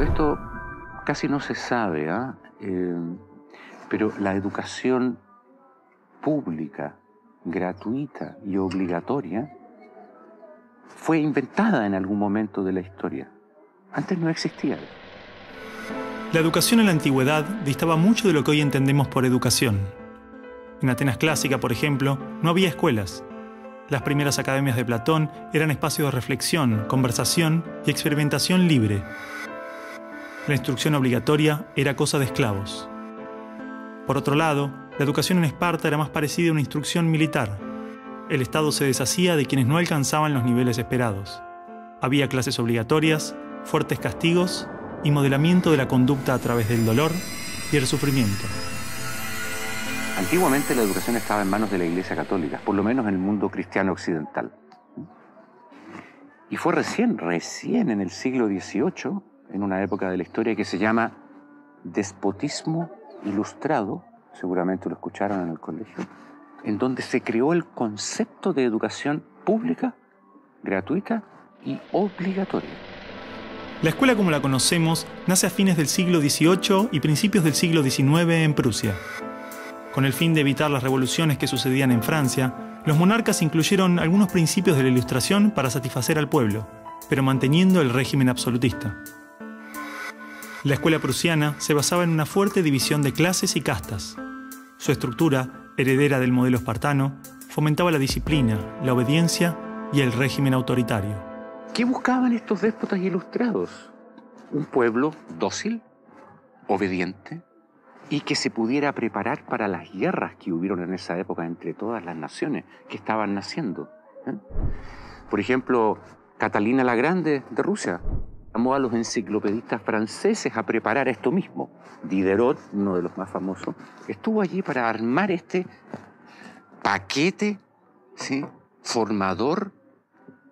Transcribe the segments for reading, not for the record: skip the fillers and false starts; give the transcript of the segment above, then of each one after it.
Esto casi no se sabe, pero la educación pública, gratuita y obligatoria fue inventada en algún momento de la historia. Antes no existía. La educación en la antigüedad distaba mucho de lo que hoy entendemos por educación. En Atenas clásica, por ejemplo, no había escuelas. Las primeras academias de Platón eran espacios de reflexión, conversación y experimentación libre. La instrucción obligatoria era cosa de esclavos. Por otro lado, la educación en Esparta era más parecida a una instrucción militar. El Estado se deshacía de quienes no alcanzaban los niveles esperados. Había clases obligatorias, fuertes castigos y modelamiento de la conducta a través del dolor y el sufrimiento. Antiguamente la educación estaba en manos de la Iglesia Católica, por lo menos en el mundo cristiano occidental. Y fue recién en el siglo XVIII, en una época de la historia que se llama despotismo ilustrado, seguramente lo escucharon en el colegio, en donde se creó el concepto de educación pública, gratuita y obligatoria. La escuela como la conocemos nace a fines del siglo XVIII y principios del siglo XIX en Prusia. Con el fin de evitar las revoluciones que sucedían en Francia, los monarcas incluyeron algunos principios de la Ilustración para satisfacer al pueblo, pero manteniendo el régimen absolutista. La escuela prusiana se basaba en una fuerte división de clases y castas. Su estructura, heredera del modelo espartano, fomentaba la disciplina, la obediencia y el régimen autoritario. ¿Qué buscaban estos déspotas ilustrados? Un pueblo dócil, obediente, y que se pudiera preparar para las guerras que hubieron en esa época entre todas las naciones que estaban naciendo. Por ejemplo, Catalina la Grande de Rusia llamó a los enciclopedistas franceses a preparar esto mismo. Diderot, uno de los más famosos, estuvo allí para armar este paquete, ¿sí?, formador,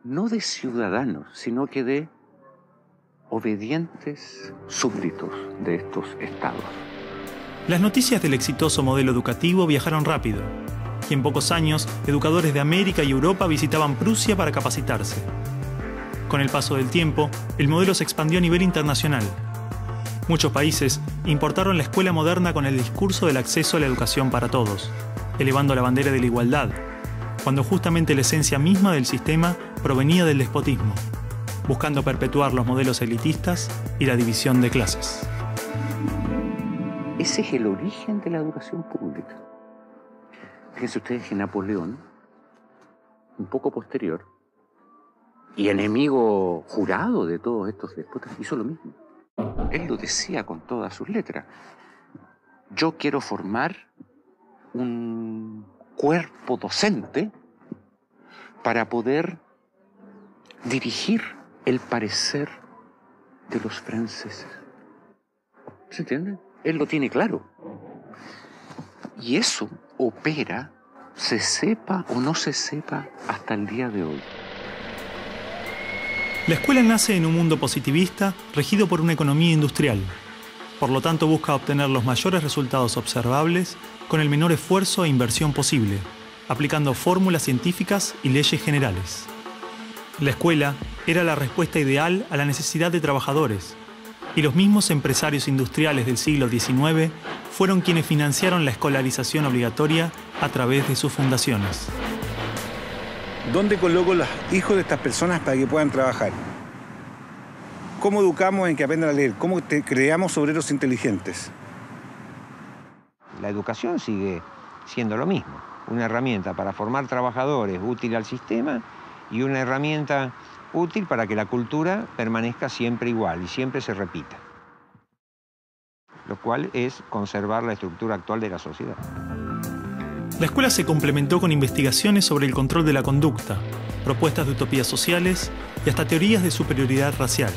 no de ciudadanos, sino que de obedientes súbditos de estos estados. Las noticias del exitoso modelo educativo viajaron rápido, y en pocos años, educadores de América y Europa visitaban Prusia para capacitarse. Con el paso del tiempo, el modelo se expandió a nivel internacional. Muchos países importaron la escuela moderna con el discurso del acceso a la educación para todos, elevando la bandera de la igualdad, cuando justamente la esencia misma del sistema provenía del despotismo, buscando perpetuar los modelos elitistas y la división de clases. Ese es el origen de la educación pública. Fíjense ustedes que Napoleón, un poco posterior, y enemigo jurado de todos estos déspotas, hizo lo mismo. Él lo decía con todas sus letras. Yo quiero formar un cuerpo docente para poder dirigir el parecer de los franceses. ¿Se entiende? Él lo tiene claro. Y eso opera, se sepa o no se sepa, hasta el día de hoy. La escuela nace en un mundo positivista regido por una economía industrial. Por lo tanto, busca obtener los mayores resultados observables con el menor esfuerzo e inversión posible, aplicando fórmulas científicas y leyes generales. La escuela era la respuesta ideal a la necesidad de trabajadores, y los mismos empresarios industriales del siglo XIX fueron quienes financiaron la escolarización obligatoria a través de sus fundaciones. ¿Dónde coloco los hijos de estas personas para que puedan trabajar? ¿Cómo educamos en que aprendan a leer? ¿Cómo creamos obreros inteligentes? La educación sigue siendo lo mismo. Una herramienta para formar trabajadores útil al sistema y una herramienta útil para que la cultura permanezca siempre igual y siempre se repita. Lo cual es conservar la estructura actual de la sociedad. La escuela se complementó con investigaciones sobre el control de la conducta, propuestas de utopías sociales y hasta teorías de superioridad racial.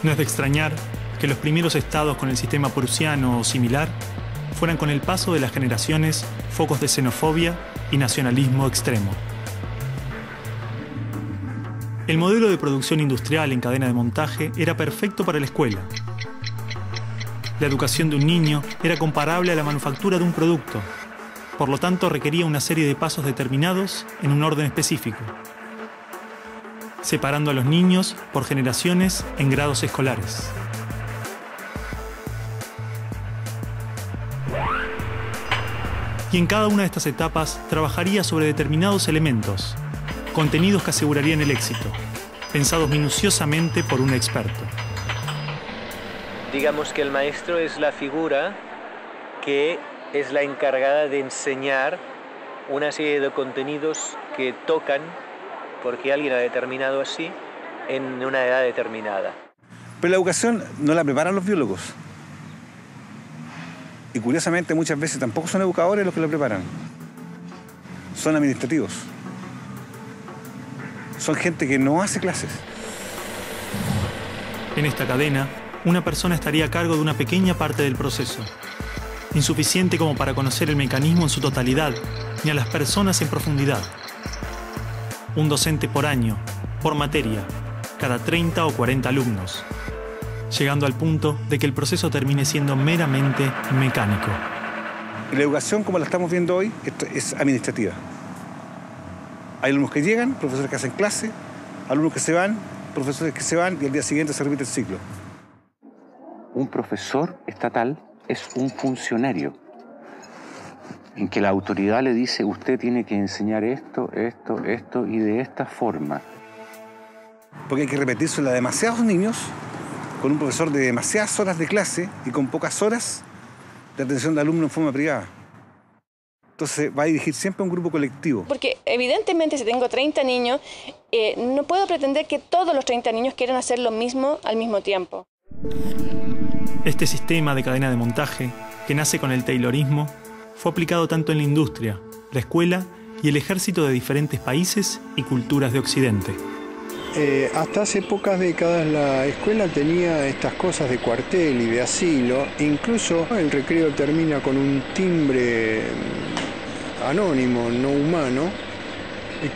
No es de extrañar que los primeros estados con el sistema prusiano o similar fueran con el paso de las generaciones focos de xenofobia y nacionalismo extremo. El modelo de producción industrial en cadena de montaje era perfecto para la escuela. La educación de un niño era comparable a la manufactura de un producto. Por lo tanto, requería una serie de pasos determinados en un orden específico, separando a los niños por generaciones en grados escolares. Y en cada una de estas etapas trabajaría sobre determinados elementos, contenidos que asegurarían el éxito, pensados minuciosamente por un experto. Digamos que el maestro es la figura que es la encargada de enseñar una serie de contenidos que tocan, porque alguien ha determinado así, en una edad determinada. Pero la educación no la preparan los biólogos. Y curiosamente muchas veces tampoco son educadores los que la preparan. Son administrativos. Son gente que no hace clases. En esta cadena, una persona estaría a cargo de una pequeña parte del proceso, insuficiente como para conocer el mecanismo en su totalidad, ni a las personas en profundidad. Un docente por año, por materia, cada 30 o 40 alumnos, llegando al punto de que el proceso termine siendo meramente mecánico. Y la educación, como la estamos viendo hoy, es administrativa. Hay alumnos que llegan, profesores que hacen clase, alumnos que se van, profesores que se van y al día siguiente se repite el ciclo. Un profesor estatal es un funcionario en que la autoridad le dice: usted tiene que enseñar esto, esto, esto y de esta forma. Porque hay que repetírselo a demasiados niños con un profesor de demasiadas horas de clase y con pocas horas de atención de alumnos en forma privada. Entonces va a dirigir siempre a un grupo colectivo. Porque evidentemente si tengo 30 niños, no puedo pretender que todos los 30 niños quieran hacer lo mismo al mismo tiempo. Este sistema de cadena de montaje, que nace con el taylorismo, fue aplicado tanto en la industria, la escuela y el ejército de diferentes países y culturas de Occidente. Hasta hace pocas décadas la escuela tenía estas cosas de cuartel y de asilo. Incluso el recreo termina con un timbre anónimo, no humano,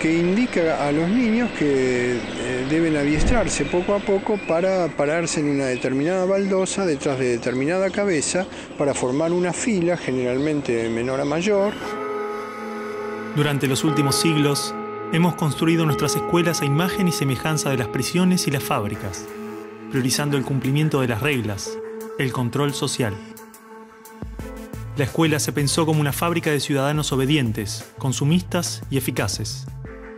que indica a los niños que deben adiestrarse poco a poco para pararse en una determinada baldosa detrás de determinada cabeza para formar una fila, generalmente de menor a mayor. Durante los últimos siglos, hemos construido nuestras escuelas a imagen y semejanza de las prisiones y las fábricas, priorizando el cumplimiento de las reglas, el control social. La escuela se pensó como una fábrica de ciudadanos obedientes, consumistas y eficaces,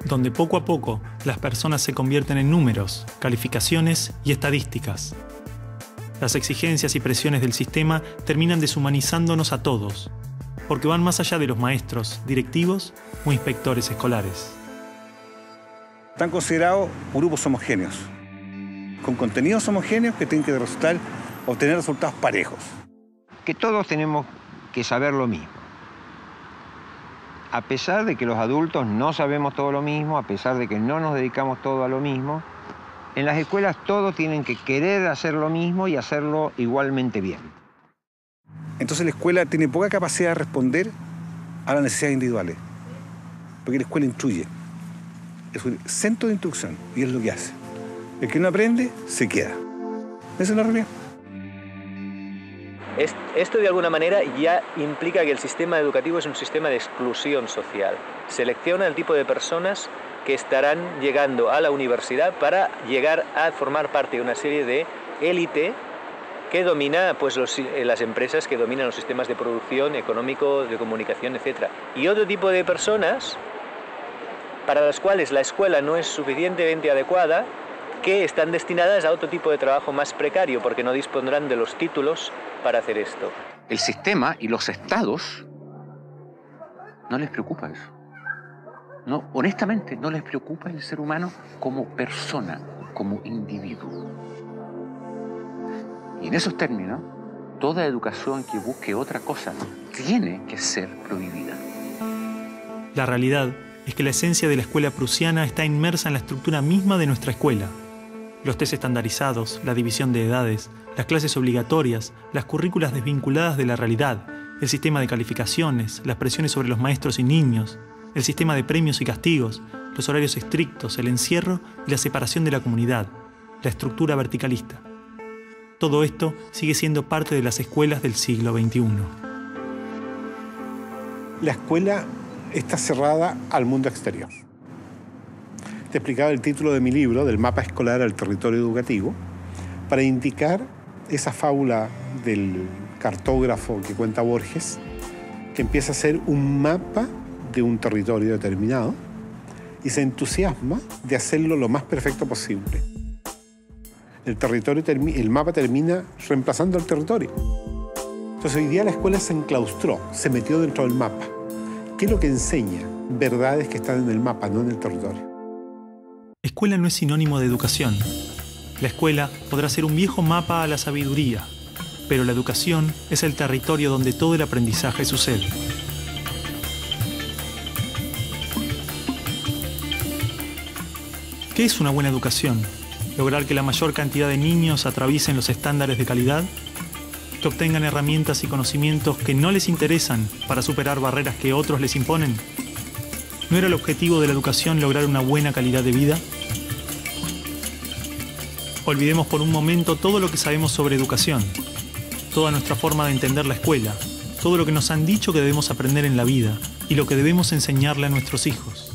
donde poco a poco las personas se convierten en números, calificaciones y estadísticas. Las exigencias y presiones del sistema terminan deshumanizándonos a todos, porque van más allá de los maestros, directivos o inspectores escolares. Están considerados grupos homogéneos, con contenidos homogéneos que tienen que obtener resultados parejos. Que todos tenemos que saber lo mismo. A pesar de que los adultos no sabemos todo lo mismo, a pesar de que no nos dedicamos todo a lo mismo, en las escuelas todos tienen que querer hacer lo mismo y hacerlo igualmente bien. Entonces la escuela tiene poca capacidad de responder a las necesidades individuales, porque la escuela instruye. Es un centro de instrucción y es lo que hace. El que no aprende, se queda. Esa es la realidad. Esto de alguna manera ya implica que el sistema educativo es un sistema de exclusión social. Selecciona el tipo de personas que estarán llegando a la universidad para llegar a formar parte de una serie de élite que domina pues, las empresas que dominan los sistemas de producción, económico, de comunicación, etc. Y otro tipo de personas para las cuales la escuela no es suficientemente adecuada, que están destinadas a otro tipo de trabajo más precario, porque no dispondrán de los títulos para hacer esto. El sistema y los estados no les preocupa eso. No, honestamente, no les preocupa el ser humano como persona, como individuo. Y en esos términos, toda educación que busque otra cosa tiene que ser prohibida. La realidad es que la esencia de la escuela prusiana está inmersa en la estructura misma de nuestra escuela. Los test estandarizados, la división de edades, las clases obligatorias, las currículas desvinculadas de la realidad, el sistema de calificaciones, las presiones sobre los maestros y niños, el sistema de premios y castigos, los horarios estrictos, el encierro y la separación de la comunidad, la estructura verticalista. Todo esto sigue siendo parte de las escuelas del siglo XXI. La escuela está cerrada al mundo exterior. Te explicaba el título de mi libro, Del mapa escolar al territorio educativo, para indicar esa fábula del cartógrafo que cuenta Borges, que empieza a ser un mapa de un territorio determinado y se entusiasma de hacerlo lo más perfecto posible. El mapa termina reemplazando al territorio. Entonces hoy día la escuela se enclaustró, se metió dentro del mapa. ¿Qué es lo que enseña? Verdades que están en el mapa, no en el territorio. Escuela no es sinónimo de educación. La escuela podrá ser un viejo mapa a la sabiduría, pero la educación es el territorio donde todo el aprendizaje sucede. ¿Qué es una buena educación? ¿Lograr que la mayor cantidad de niños atraviesen los estándares de calidad? ¿Que obtengan herramientas y conocimientos que no les interesan para superar barreras que otros les imponen? ¿No era el objetivo de la educación lograr una buena calidad de vida? Olvidemos por un momento todo lo que sabemos sobre educación, toda nuestra forma de entender la escuela, todo lo que nos han dicho que debemos aprender en la vida y lo que debemos enseñarle a nuestros hijos.